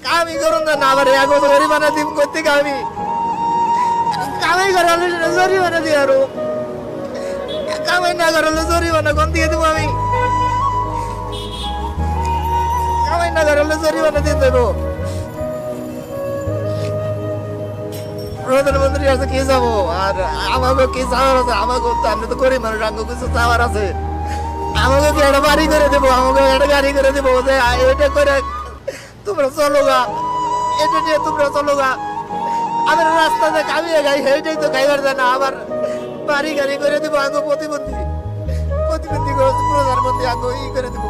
কামি করুন না আবার এক বছর জরিমানা দিম করতে আমি কামাই করালে জরিমানা দিই আরো কামাই না করালে জরিমানা কোন দিয়ে দিব আমি কামাই না করালে জরিমানা দিয়ে দেবো প্রধানমন্ত্রী আছে কি যাবো আর আমাকে কি চাওয়ার আছে আমাকে তো আমি তো করি মানুষ আমাকে কিছু চাওয়ার আছে আমাকে কি একটা বাড়ি করে দেবো আমাকে একটা গাড়ি করে দেবো যে এটা করে তোমরা চলো গা এটা নিয়ে তোমরা চলো গা আমার রাস্তাতে কামিয়ে গাই সেইটাই তো খাইবার যায় না আবার বাড়ি গাড়ি করে দেবো আগে প্রতিবন্ধী প্রধানমন্ত্রী আগে ই করে দেবো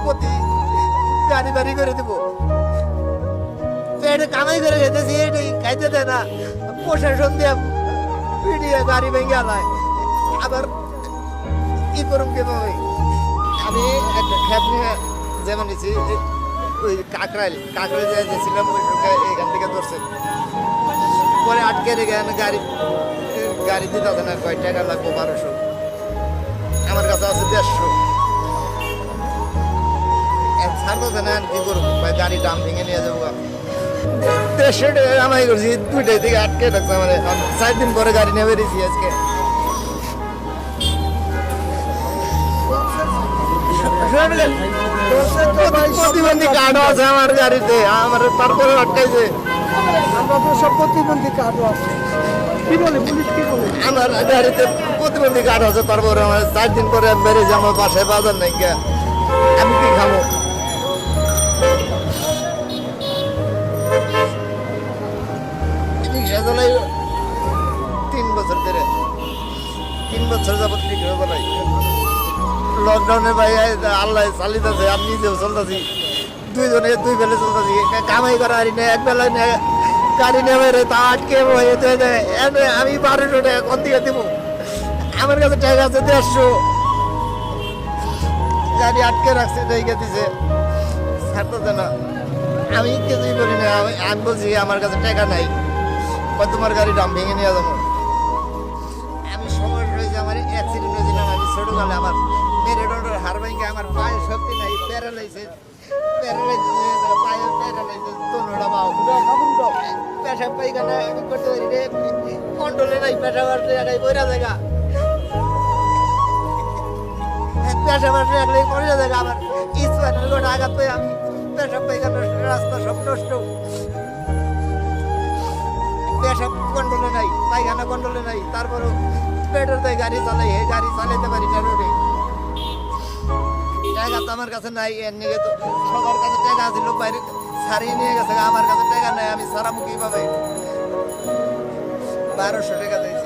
গাড়ি বাড়ি করে দেবো এটা কামাই করে যেতেছি এটাই খাইতে দেয় না প্রশাসন দিয়ে পিটিয়ে গাড়ি ভেঙে আলায় আবার কি করুম কে ভাই আমি একটা খ্যাপ নিয়ে যেমন নিছি ওই কাকরাইল যাইতেছিলাম ওই সঙ্গে এখান থেকে ধরছে পরে আটকে রেখে গাড়ি দিতে হবে না কয় টাকা লাগবো 1200 আমার কাছে আছে 150 ছাড়বো না কি করবো ভাই গাড়ি দাম ভেঙে নিয়ে যাবো 150 টাকা কামাই করছি 2টার দিকে আটকে রাখছে আমার 4 দিন পরে গাড়ি নিয়ে বেরিয়েছি আজকে প্রতিবন্ধী কার্ডও আছে আমার গাড়িতে আমার তারপরে আটকাইছে সব প্রতিবন্ধী কার্ডও আছে কি বলে পুলিশ কি বলে আমার গাড়িতে প্রতিবন্ধী কার্ড আছে তারপরে আমার 4 দিন পরে বেরিয়েছি আমার বাসায় বাজার নাই আমি কি খাবো রিক্সা চালাই 3 বছর ধরে 3 বছর যাবত রিক্সা চালাই লকডাউনে ভাই আল্লাহ চালিতেছে আমি নিজেও চলতেছি 2 জনে 2 বেলে চলতেছি কামাই করা হারি না এক বেলা গাড়ি নেবে রে তা আটকে হয়েছে আমি 1200 টাকা কোন দিকে দিব আমার কাছে টাকা আছে 150 গাড়ি আটকে রাখছে রেখে দিছে ছাড়তেছে না আমি কিছুই বলি না আমি বলছি আমার কাছে টাকা নাই তোমার গাড়ি দাম ভেঙে নিয়ে যাবো আমি সমস্যা হয়েছে আমার অ্যাক্সিডেন্ট হয়েছিলাম আমি ছোটকালে আমার মেরুদণ্ডের হাড় ভেঙে আমার পায়ে শক্তি নাই প্যারালাইসিস পায়ে প্যারালাইসিস তোনড়া বাউ পেশাব পায়খানা আমি করতে পারি রে কন্ট্রোলে নাই পেশাব আসলে একাই বইরা জায়গা পেশাব আসলে একাই বইরা জায়গা আমার স্পাইনাল কর্ড আঘাত পেয়ে আমি পেশাব পায়খানা রাস্তা সব নষ্ট পেশাব কন্ট্রোলে নাই পায়খানা কন্ট্রোলে নাই তারপরও পেটের তাই গাড়ি চালাই এই গাড়ি চালাইতে পারি না রোডে টাকা তো আমার কাছে নাই এর নিয়ে তো সবার কাছে টাকা ছিল বাইরে ছাড়িয়ে নিয়ে গেছে আমার কাছে টাকা নাই আমি সারা মুখী পাবে 1200 টাকা দিয়েছি